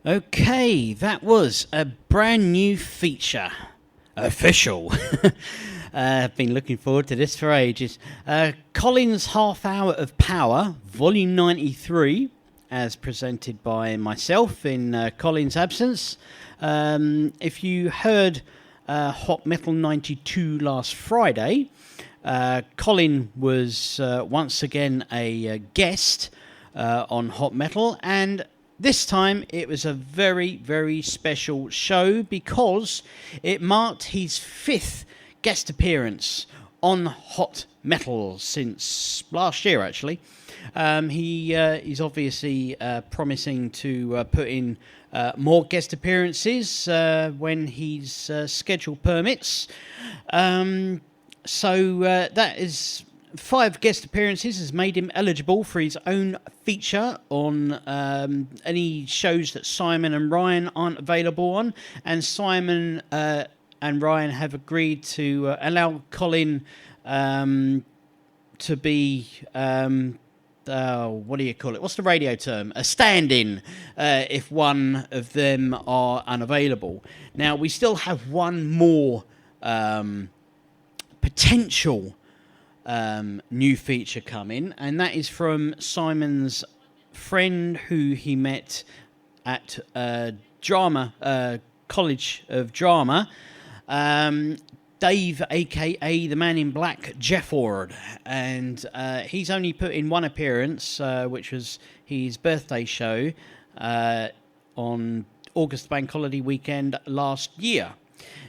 Okay, that was a brand new feature. Official. I've been looking forward to this for ages. Colin's Half Hour of Power, Volume 93, as presented by myself in Colin's absence. If you heard Hot Metal 92 last Friday, Colin was once again a guest on Hot Metal, and this time it was a very, very special show because it marked his 5th guest appearance on Hot Metal since last year, actually. He's obviously promising to put in more guest appearances when his schedule permits. So that is 5 guest appearances has made him eligible for his own feature on any shows that Simon and Ryan aren't available on. And Simon and Ryan have agreed to allow Colin to be... what do you call it? What's the radio term? A stand-in if one of them are unavailable. Now, we still have one more potential new feature coming, and that is from Simon's friend who he met at drama College of Drama, Dave, aka the Man in Black, Jefford, and he's only put in one appearance, which was his birthday show on August Bank Holiday weekend last year.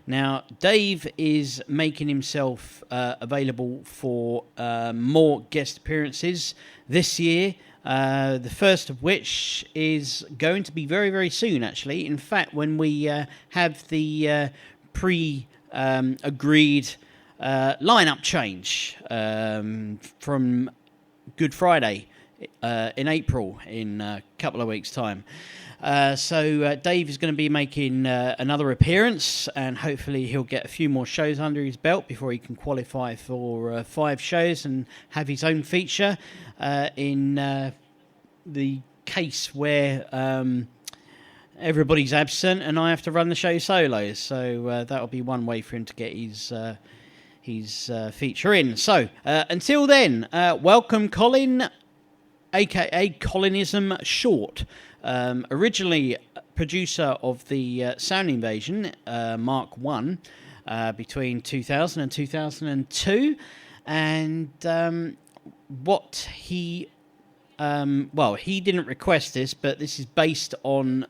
Now, Dave is making himself available for more guest appearances this year, the first of which is going to be very, very soon, actually. In fact, when we have the agreed lineup change from Good Friday in April in a couple of weeks' time. So Dave is going to be making another appearance, and hopefully he'll get a few more shows under his belt before he can qualify for 5 shows and have his own feature in the case where everybody's absent and I have to run the show solo. So that'll be one way for him to get his feature in. So until then, welcome Colin, aka Colinism Short. Originally producer of the Sound Invasion Mark 1 between 2000 and 2002, and what he he didn't request this, but this is based on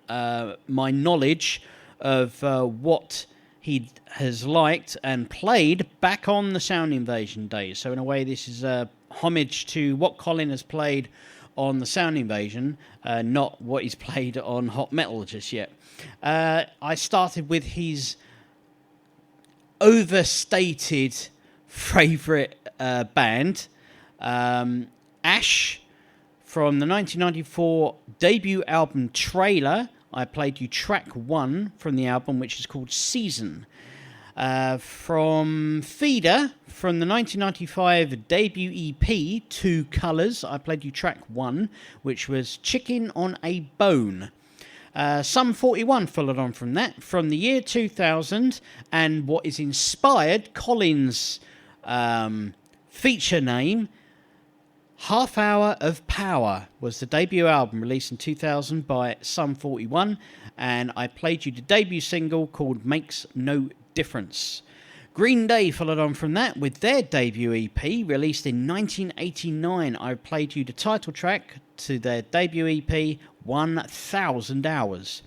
my knowledge of what he has liked and played back on the Sound Invasion days. So in a way, this is a homage to what Colin has played on the Sound Invasion, not what he's played on Hot Metal just yet. I started with his overstated favourite band, Ash, from the 1994 debut album Trailer. I played you track 1 from the album, which is called Season. From Feeder, from the 1995 debut EP, Two Colours, I played you track 1, which was Chicken on a Bone. Sum 41 followed on from that, from the year 2000, and what is inspired Colin's feature name, Half Hour of Power, was the debut album released in 2000 by Sum 41, and I played you the debut single called Makes No Difference. Green Day followed on from that with their debut EP released in 1989. I played you the title track to their debut EP, 1000 Hours.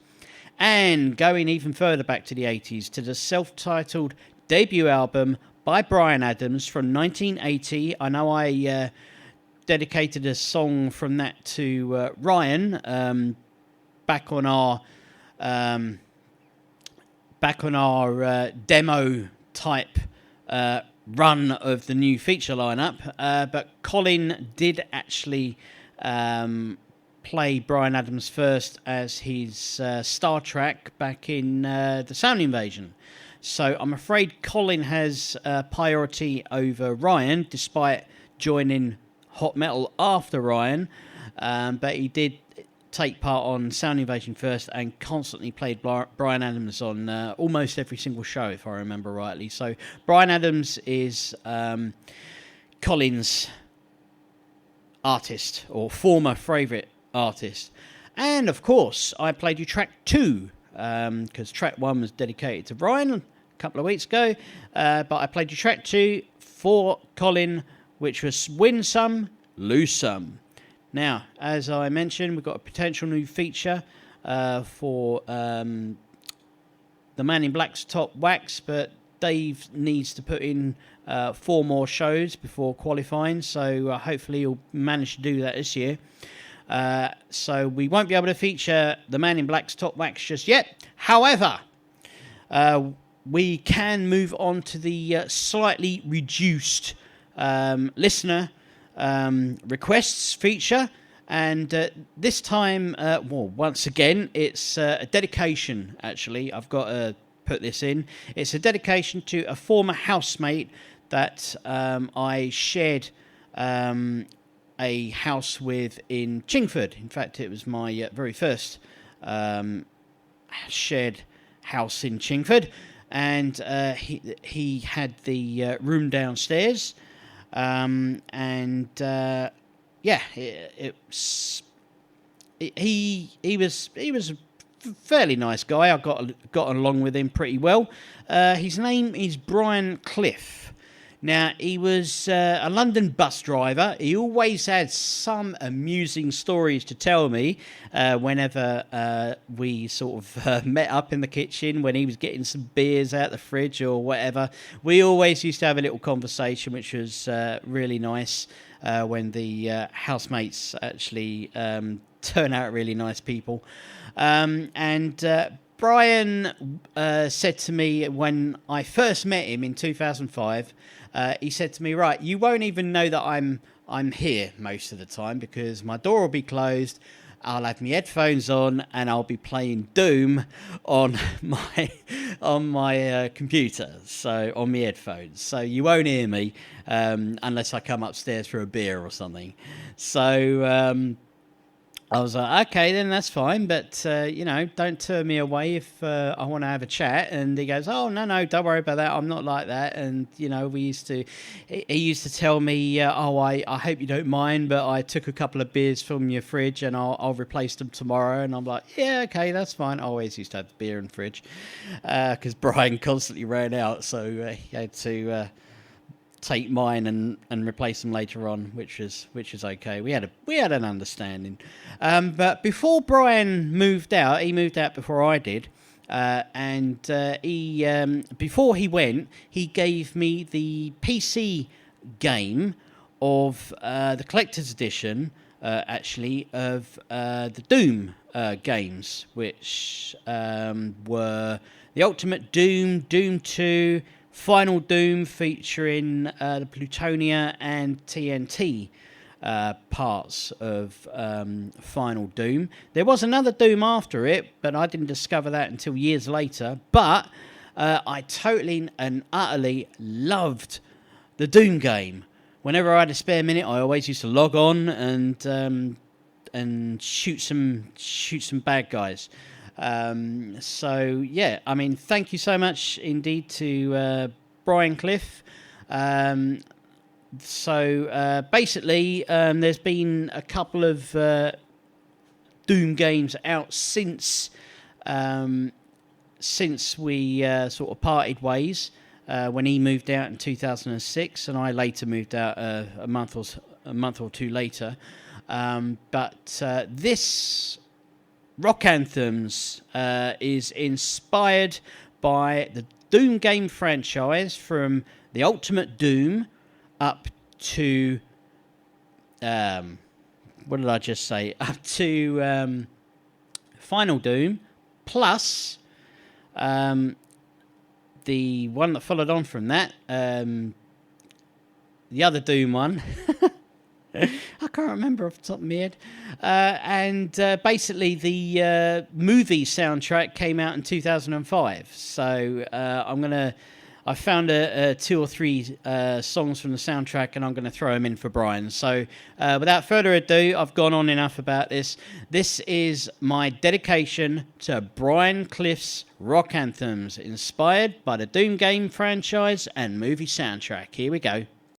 And going even further back to the 80s, to the self-titled debut album by Bryan Adams from 1980. I know I dedicated a song from that to Ryan back on our demo type run of the new feature lineup, but Colin did actually play Bryan Adams first as his star track back in the Sound Invasion. So I'm afraid Colin has priority over Ryan, despite joining Hot Metal after Ryan, but he did take part on Sound Invasion First and constantly played Bryan Adams on almost every single show, if I remember rightly. So Bryan Adams is Colin's artist, or former favourite artist. And of course, I played you track 2, because track 1 was dedicated to Bryan a couple of weeks ago. But I played you track 2 for Colin, which was Win Some, Lose Some. Now, as I mentioned, we've got a potential new feature for the Man in Black's Top Wax, but Dave needs to put in 4 more shows before qualifying, so hopefully he'll manage to do that this year. So we won't be able to feature the Man in Black's Top Wax just yet. However, we can move on to the slightly reduced listener requests feature, and this time, once again, it's a dedication. Actually, I've got to put this in. It's a dedication to a former housemate that I shared a house with in Chingford. In fact, it was my very first shared house in Chingford, and he had the room downstairs. He was a fairly nice guy. I got along with him pretty well. His name is Brian Cliff. Now, he was a London bus driver. He always had some amusing stories to tell me whenever we sort of met up in the kitchen when he was getting some beers out the fridge or whatever. We always used to have a little conversation, which was really nice when the housemates actually turn out really nice people. Brian said to me when I first met him in 2005, he said to me, right, you won't even know that I'm here most of the time because my door will be closed, I'll have my headphones on, and I'll be playing Doom on my computer, so on my headphones. So you won't hear me unless I come upstairs for a beer or something. So I was like, okay, then that's fine, but, don't turn me away if I want to have a chat. And he goes, oh, no, don't worry about that. I'm not like that. And, he used to tell me, I hope you don't mind, but I took a couple of beers from your fridge and I'll replace them tomorrow. And I'm like, yeah, okay, that's fine. I always used to have beer in the fridge because Brian constantly ran out. So he had to take mine and replace them later on, which is okay. We had an understanding. But before Brian moved out, he moved out before I did, and he before he went, he gave me the PC game of the collector's edition, actually, of the Doom games, which were the Ultimate Doom, Doom 2, Final Doom, featuring the Plutonia and TNT parts of Final Doom. There was another Doom after it, but I didn't discover that until years later. But I totally and utterly loved the Doom game. Whenever I had a spare minute, I always used to log on and shoot some bad guys. Thank you so much indeed to Brian Cliff. Basically, there's been a couple of Doom games out since we sort of parted ways when he moved out in 2006, and I later moved out a month or two later. But this Rock Anthems is inspired by the Doom game franchise, from the Ultimate Doom up to what did I just say? Up to Final Doom, plus the one that followed on from that, the other Doom one. I can't remember off the top of my head. Basically, the movie soundtrack came out in 2005. So I'm I found two or three songs from the soundtrack, and I'm going to throw them in for Brian. So without further ado, I've gone on enough about this. This is my dedication to Brian Clough's rock anthems, inspired by the Doom game franchise and movie soundtrack. Here we go.